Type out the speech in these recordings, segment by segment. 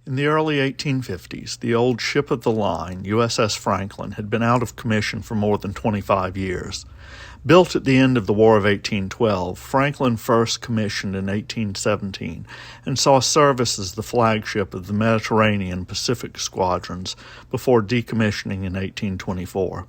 In the early 1850s, the old ship of the line, USS Franklin, had been out of commission for more than 25 years. Built at the end of the War of 1812, Franklin first commissioned in 1817 and saw service as the flagship of the Mediterranean Pacific squadrons before decommissioning in 1824.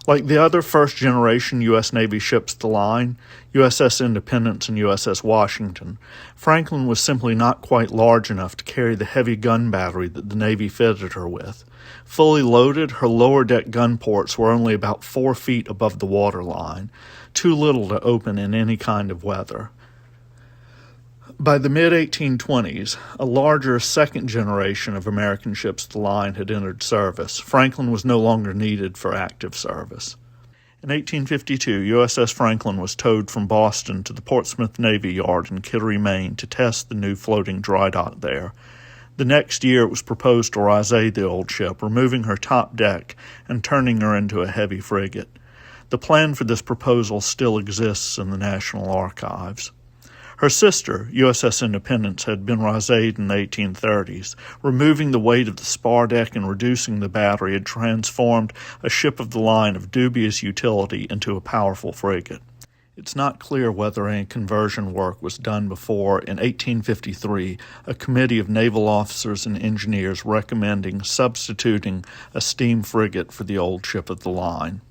Like the other first-generation U.S. Navy ships of the line, USS Independence and USS Washington, Franklin was simply not quite large enough to carry the heavy gun battery that the Navy fitted her with. Fully loaded, her lower deck gun ports were only about 4 feet above the waterline, too little to open in any kind of weather. By the mid-1820s, a larger second generation of American ships of the line had entered service. Franklin was no longer needed for active service. In 1852, USS Franklin was towed from Boston to the Portsmouth Navy Yard in Kittery, Maine, to test the new floating dry dock there. The next year it was proposed to rasee the old ship, removing her top deck and turning her into a heavy frigate. The plan for this proposal still exists in the National Archives. Her sister, USS Independence, had been raseed in the 1830s. Removing the weight of the spar deck and reducing the battery had transformed a ship of the line of dubious utility into a powerful frigate. It's not clear whether any conversion work was done before, in 1853, a committee of naval officers and engineers recommending substituting a steam frigate for the old ship of the line.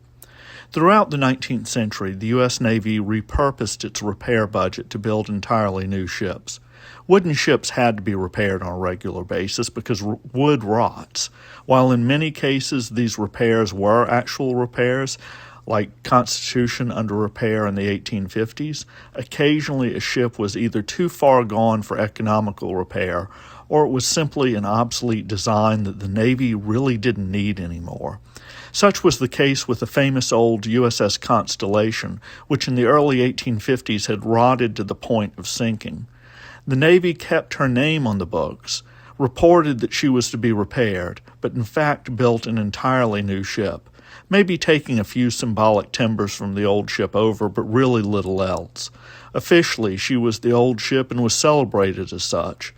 Throughout the 19th century, the U.S. Navy repurposed its repair budget to build entirely new ships. Wooden ships had to be repaired on a regular basis because wood rots. While in many cases these repairs were actual repairs, like Constitution under repair in the 1850s, occasionally a ship was either too far gone for economical repair or it was simply an obsolete design that the Navy really didn't need anymore. Such was the case with the famous old USS Constellation, which in the early 1850s had rotted to the point of sinking. The Navy kept her name on the books, reported that she was to be repaired, but in fact built an entirely new ship, maybe taking a few symbolic timbers from the old ship over, but really little else. Officially, she was the old ship and was celebrated as such.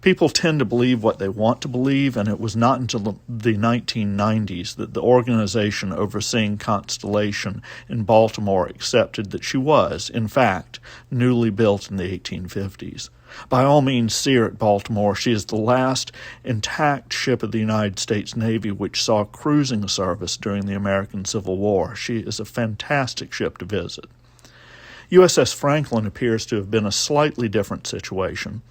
People tend to believe what they want to believe, and it was not until the 1990s that the organization overseeing Constellation in Baltimore accepted that she was, in fact, newly built in the 1850s. By all means, see her at Baltimore. She is the last intact ship of the United States Navy which saw cruising service during the American Civil War. She is a fantastic ship to visit. USS Franklin appears to have been a slightly different situation.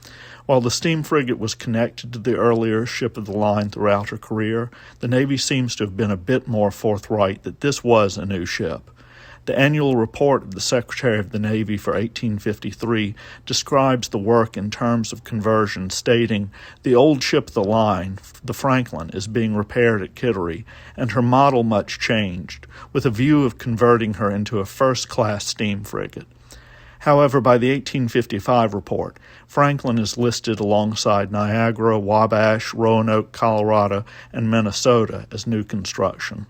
While the steam frigate was connected to the earlier ship of the line throughout her career, the Navy seems to have been a bit more forthright that this was a new ship. The annual report of the Secretary of the Navy for 1853 describes the work in terms of conversion, stating, "The old ship of the line, the Franklin, is being repaired at Kittery, and her model much changed, with a view of converting her into a first-class steam frigate." However, by the 1855 report, Franklin is listed alongside Niagara, Wabash, Roanoke, Colorado, and Minnesota as new construction.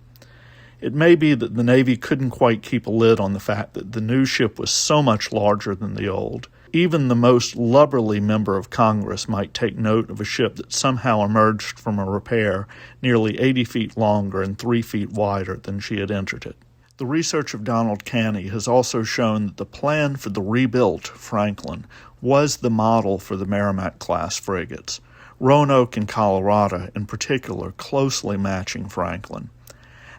It may be that the Navy couldn't quite keep a lid on the fact that the new ship was so much larger than the old. Even the most lubberly member of Congress might take note of a ship that somehow emerged from a repair nearly 80 feet longer and 3 feet wider than she had entered it. The research of Donald Caney has also shown that the plan for the rebuilt Franklin was the model for the Merrimack-class frigates, Roanoke and Colorado in particular closely matching Franklin.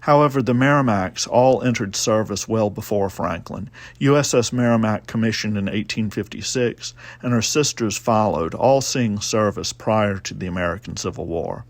However, the Merrimacks all entered service well before Franklin. USS Merrimack commissioned in 1856, and her sisters followed, all seeing service prior to the American Civil War.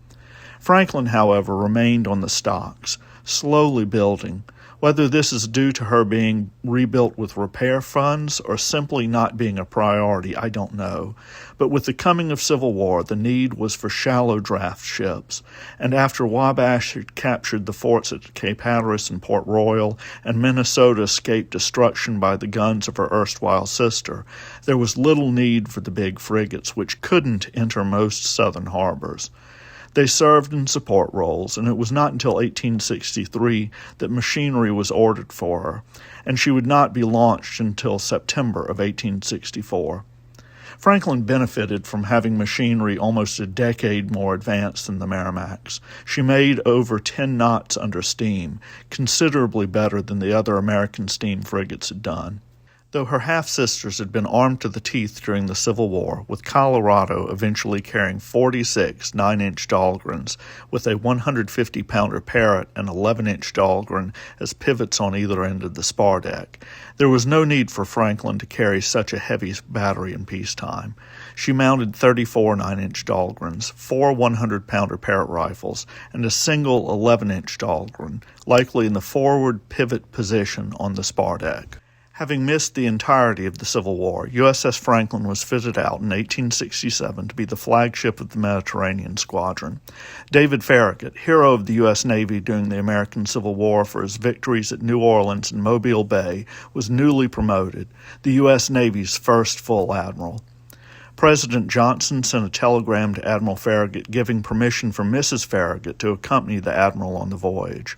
Franklin, however, remained on the stocks, slowly building. Whether this is due to her being rebuilt with repair funds or simply not being a priority, I don't know. But with the coming of Civil War, the need was for shallow draft ships, and after Wabash had captured the forts at Cape Hatteras and Port Royal, and Minnesota escaped destruction by the guns of her erstwhile sister, there was little need for the big frigates, which couldn't enter most southern harbors. They served in support roles, and it was not until 1863 that machinery was ordered for her, and she would not be launched until September of 1864. Franklin benefited from having machinery almost a decade more advanced than the Merrimacs. She made over 10 knots under steam, considerably better than the other American steam frigates had done. Though her half-sisters had been armed to the teeth during the Civil War, with Colorado eventually carrying 46 9-inch Dahlgrens with a 150-pounder Parrott and 11-inch Dahlgren as pivots on either end of the spar deck, there was no need for Franklin to carry such a heavy battery in peacetime. She mounted 34 9-inch Dahlgrens, 4 100-pounder Parrott rifles, and a single 11-inch Dahlgren, likely in the forward pivot position on the spar deck. Having missed the entirety of the Civil War, USS Franklin was fitted out in 1867 to be the flagship of the Mediterranean Squadron. David Farragut, hero of the U.S. Navy during the American Civil War for his victories at New Orleans and Mobile Bay, was newly promoted, the U.S. Navy's first full admiral. President Johnson sent a telegram to Admiral Farragut giving permission for Mrs. Farragut to accompany the admiral on the voyage.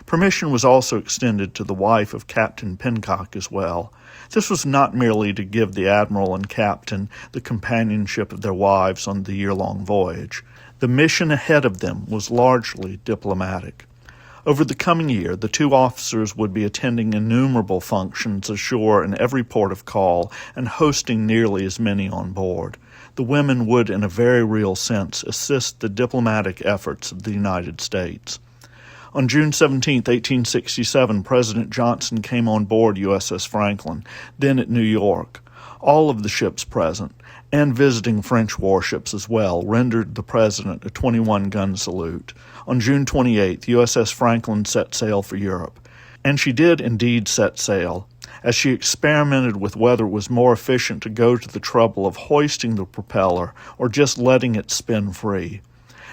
Permission was also extended to the wife of Captain Pincock as well. This was not merely to give the admiral and captain the companionship of their wives on the year-long voyage. The mission ahead of them was largely diplomatic. Over the coming year, the two officers would be attending innumerable functions ashore in every port of call and hosting nearly as many on board. The women would, in a very real sense, assist the diplomatic efforts of the United States. On June 17, 1867, President Johnson came on board USS Franklin, then at New York. All of the ships present, and visiting French warships as well, rendered the president a 21-gun salute. On June 28, USS Franklin set sail for Europe. And she did indeed set sail. As she experimented with whether it was more efficient to go to the trouble of hoisting the propeller or just letting it spin free.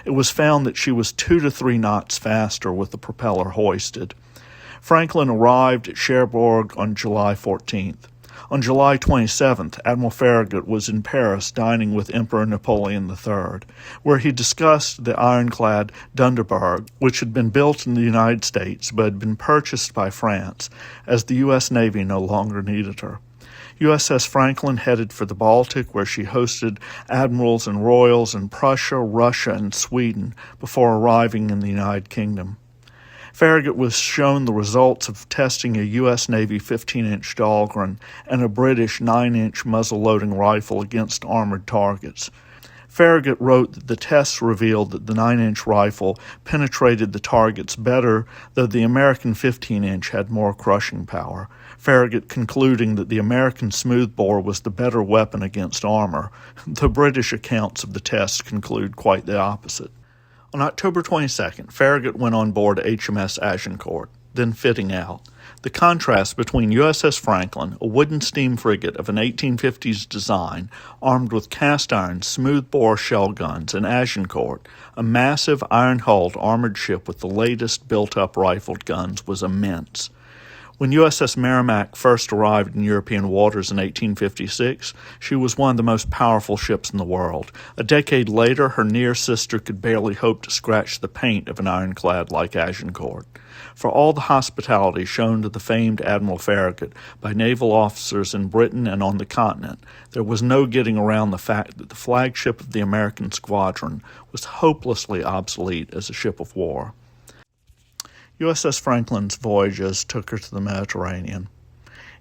It was found that she was 2 to 3 knots faster with the propeller hoisted. Franklin arrived at Cherbourg on July 14th. On July 27th, Admiral Farragut was in Paris dining with Emperor Napoleon III, where he discussed the ironclad Dunderberg, which had been built in the United States but had been purchased by France, as the U.S. Navy no longer needed her. USS Franklin headed for the Baltic, where she hosted admirals and royals in Prussia, Russia, and Sweden before arriving in the United Kingdom. Farragut was shown the results of testing a U.S. Navy 15-inch Dahlgren and a British 9-inch muzzle-loading rifle against armored targets. Farragut wrote that the tests revealed that the 9-inch rifle penetrated the targets better, though the American 15-inch had more crushing power. Farragut concluding that the American smoothbore was the better weapon against armor. The British accounts of the tests conclude quite the opposite. On October 22nd, Farragut went on board HMS Agincourt, then fitting out. The contrast between USS Franklin, a wooden steam frigate of an 1850s design, armed with cast-iron smoothbore shell guns, and Agincourt, a massive iron-hulled armored ship with the latest built-up rifled guns, was immense. When USS Merrimac first arrived in European waters in 1856, she was one of the most powerful ships in the world. A decade later, her near sister could barely hope to scratch the paint of an ironclad like Agincourt. For all the hospitality shown to the famed Admiral Farragut by naval officers in Britain and on the continent, there was no getting around the fact that the flagship of the American squadron was hopelessly obsolete as a ship of war. USS Franklin's voyages took her to the Mediterranean.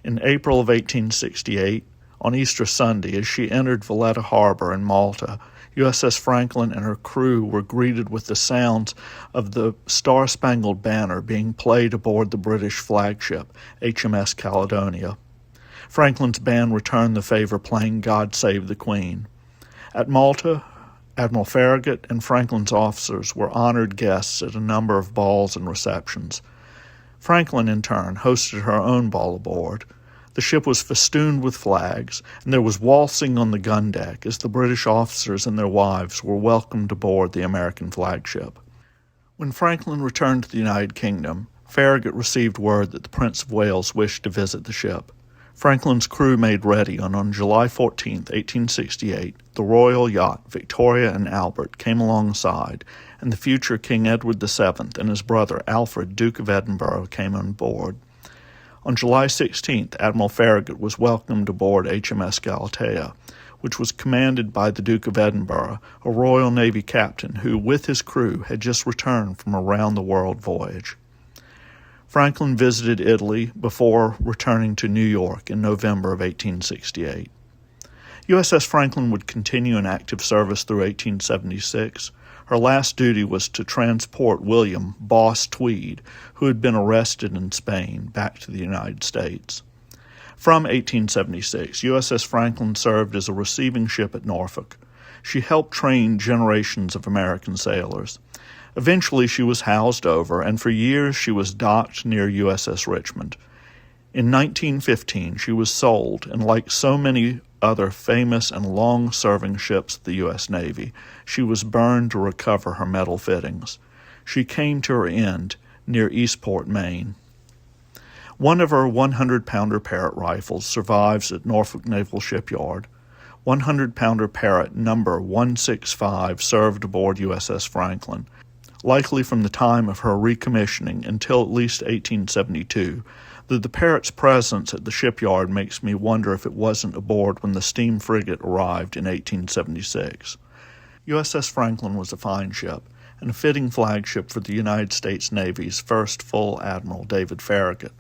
In April of 1868, on Easter Sunday, as she entered Valletta Harbor in Malta, USS Franklin and her crew were greeted with the sounds of the Star-Spangled Banner being played aboard the British flagship, HMS Caledonia. Franklin's band returned the favor playing God Save the Queen. At Malta, Admiral Farragut and Franklin's officers were honored guests at a number of balls and receptions. Franklin, in turn, hosted her own ball aboard. The ship was festooned with flags, and there was waltzing on the gun deck as the British officers and their wives were welcomed aboard the American flagship. When Franklin returned to the United Kingdom, Farragut received word that the Prince of Wales wished to visit the ship. Franklin's crew made ready, and on July 14, 1868, the royal yacht Victoria and Albert came alongside, and the future King Edward VII and his brother Alfred, Duke of Edinburgh, came on board. On July 16th, Admiral Farragut was welcomed aboard HMS Galatea. which was commanded by the Duke of Edinburgh, a Royal Navy captain who, with his crew, had just returned from a round-the-world voyage. Franklin visited Italy before returning to New York in November of 1868. USS Franklin would continue in active service through 1876. Her last duty was to transport William Boss Tweed, who had been arrested in Spain, back to the United States. From 1876, USS Franklin served as a receiving ship at Norfolk. She helped train generations of American sailors. Eventually she was housed over, and for years she was docked near USS Richmond. In 1915 she was sold, and like so many other famous and long-serving ships of the U.S. Navy, she was burned to recover her metal fittings. She came to her end near Eastport, Maine. One of her 100-pounder Parrott rifles survives at Norfolk Naval Shipyard. 100-pounder Parrott number 165 served aboard USS Franklin. Likely from the time of her recommissioning until at least 1872, though the Parrott's presence at the shipyard makes me wonder if it wasn't aboard when the steam frigate arrived in 1876. USS Franklin was a fine ship, and a fitting flagship for the United States Navy's first full Admiral, David Farragut.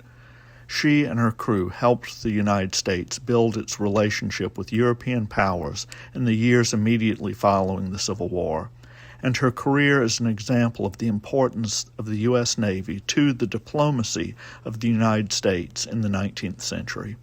She and her crew helped the United States build its relationship with European powers in the years immediately following the Civil War, and her career is an example of the importance of the U.S. Navy to the diplomacy of the United States in the 19th century.